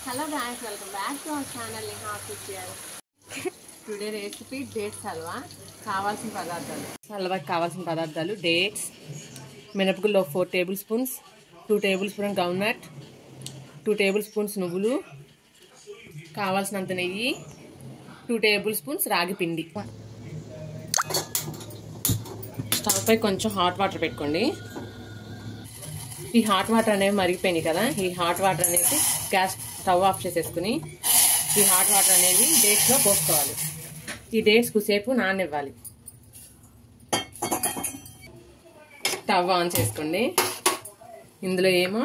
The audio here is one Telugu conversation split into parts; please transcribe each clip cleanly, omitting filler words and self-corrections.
Hello guys, welcome back to our channel Neha Official. Today recipe dates halwa. కావాల్సిన పదార్థాలు హల్వాకి కావాల్సిన పదార్థాలు డేట్స్, మినపగుళ్ళు 4 tablespoons, 2 tablespoon groundnut, 2 tablespoons నువ్వులు, కావాల్సినంత నెయ్యి, 2 టేబుల్ స్పూన్స్ రాగి పిండి. స్టవ్ పై కొంచెం హాట్ వాటర్ పెట్టుకోండి. ఈ హాట్ వాటర్ అనేవి మరిగిపోయినాయి కదా, ఈ హాట్ వాటర్ అనేది గ్యాస్ స్టవ్ ఆఫ్ చేసేసుకుని ఈ హాట్ వాటర్ అనేది డేట్స్లో పోసుకోవాలి. ఈ డేట్స్ కుసేపు నాననివ్వాలి. స్టవ్ ఆన్ చేసుకోండి. ఇందులో ఏమో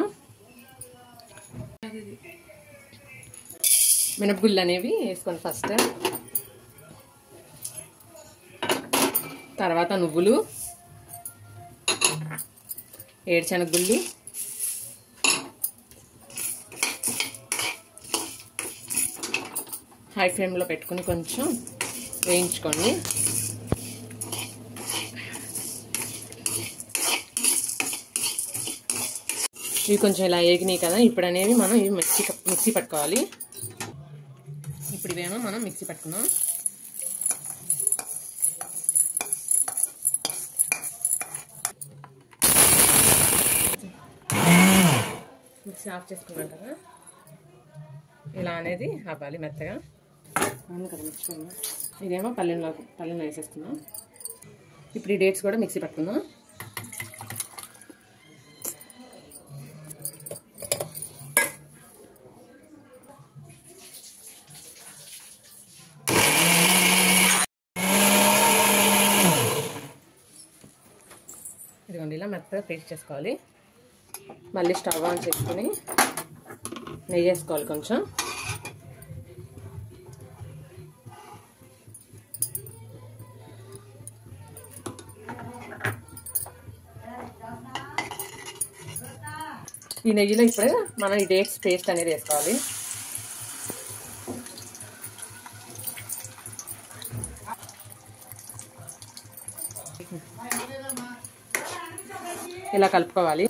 మినపగుళ్ళు అనేవి వేసుకోండి. ఫస్ట్ తర్వాత నువ్వులు, ఏడుశనగగుళ్ళు, హై ఫ్లేమ్లో పెట్టుకుని కొంచెం వేయించుకోండి. ఇవి కొంచెం ఇలా వేగినాయి కదా, ఇప్పుడు అనేవి మనం ఇవి మిక్సీ పట్టుకోవాలి. ఇప్పుడు ఇవేమో మనం మిక్సీ పట్టుకున్నాం. మిక్సీ ఆఫ్ చేసుకున్నాం కదా, ఇలా అనేది అవ్వాలి మెత్తగా. ఇదేమో పల్లెంలో వేసేసుకున్నాం. ఇప్పుడు ఈ డేట్స్ కూడా మిక్సీ పట్టుకుందాం. ఇదిగోండి, ఇలా మెత్తగా పేస్ట్ చేసుకోవాలి. మళ్ళీ స్టవ్ ఆన్ చేసుకుని నెయ్యి వేసుకోవాలి కొంచెం. ఈ నెయ్యిలో ఇప్పుడు మనం ఈ డేట్స్ పేస్ట్ అనేది వేసుకోవాలి. ఇలా కలుపుకోవాలి.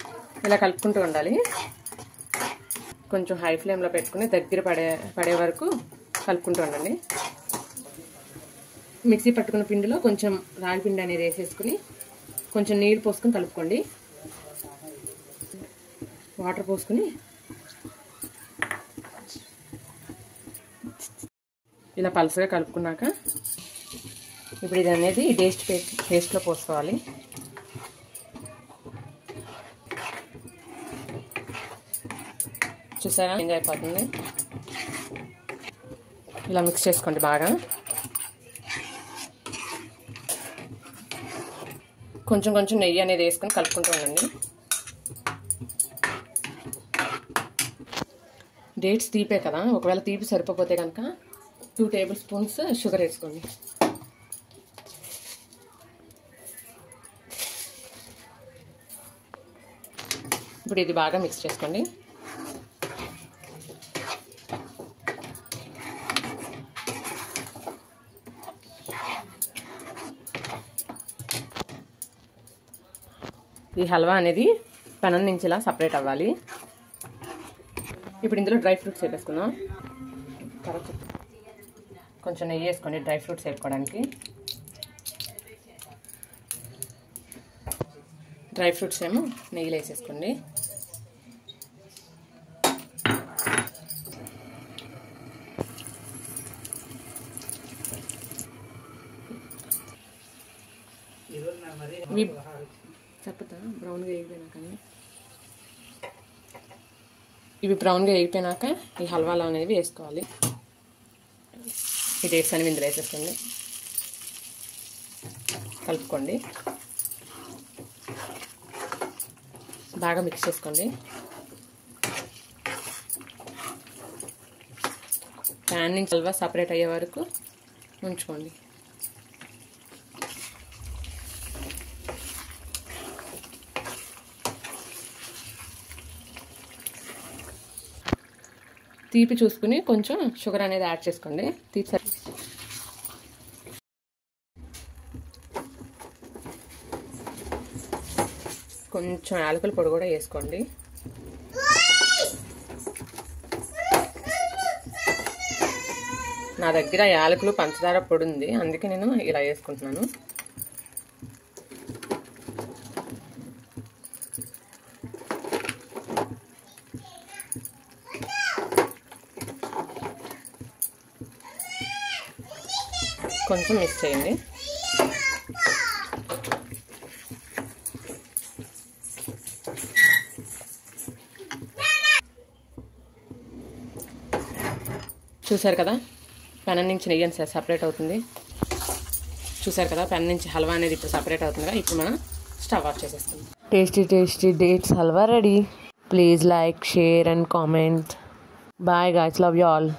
ఇలా కలుపుకుంటూ ఉండాలి. కొంచెం హై ఫ్లేమ్లో పెట్టుకుని దగ్గర పడే వరకు కలుపుకుంటూ ఉండండి. మిక్సీ పట్టుకున్న పిండిలో కొంచెం రాగి పిండి అనేది వేసేసుకుని కొంచెం నీరు పోసుకొని కలుపుకోండి. వాటర్ పోసుకుని ఇలా పలుసగా కలుపుకున్నాక ఇప్పుడు ఇది అనేది పేస్ట్లో పోసుకోవాలి. చూసారా, చేంజ్ అయిపోతుంది. ఇలా మిక్స్ చేసుకోండి బాగా. కొంచెం కొంచెం నెయ్యి అనేది వేసుకొని కలుపుకుంటూ ఉండండి. డేట్స్ తీపే కదా, ఒకవేళ తీపి సరిపోతే కనుక 2 టేబుల్ స్పూన్స్ షుగర్ వేసుకోండి. ఇప్పుడు ఇది బాగా మిక్స్ చేసుకోండి. ఈ హల్వా అనేది పెనం నుంచి ఇలా సపరేట్ అవ్వాలి. ఇప్పుడు ఇందులో డ్రై ఫ్రూట్స్ వేసుకుందాం. తర్వాత కొంచెం నెయ్యి వేసుకోండి డ్రై ఫ్రూట్స్ వేసుకోవడానికి. డ్రై ఫ్రూట్స్ ఏమో నెయ్యిలో వేసేసుకోండి. చెప్తా బ్రౌన్గా వేగిపోయినా కానీ ఇవి బ్రౌన్గా వేగిపోయినాక ఈ హల్వాలో అనేవి వేసుకోవాలి. ఈ డేట్స్ అనేవి ఇందులో వేసేసుకోండి. కలుపుకోండి, బాగా మిక్స్ చేసుకోండి. ప్యాన్ నుంచి హల్వా సపరేట్ అయ్యే వరకు ఉంచుకోండి. తీపి చూసుకుని కొంచెం షుగర్ అనేది యాడ్ చేసుకోండి. తీపి కొంచెం యాలకుల పొడి కూడా వేసుకోండి. నా దగ్గర యాలకులు పంచదార పొడి ఉంది, అందుకే నేను ఇలా వేసుకుంటున్నాను. కొంచెం మిక్స్ చేయండి. చూసారు కదా పెనం నుంచి నెయ్యి అని సపరేట్ అవుతుంది. చూసారు కదా పెనం నుంచి హల్వా అనేది ఇప్పుడు సపరేట్ అవుతుంది కదా. ఇప్పుడు మనం స్టవ్ ఆఫ్ చేసేస్తాం. Tasty tasty dates halwa ready. Please like, share and comment. Bye guys, love you all.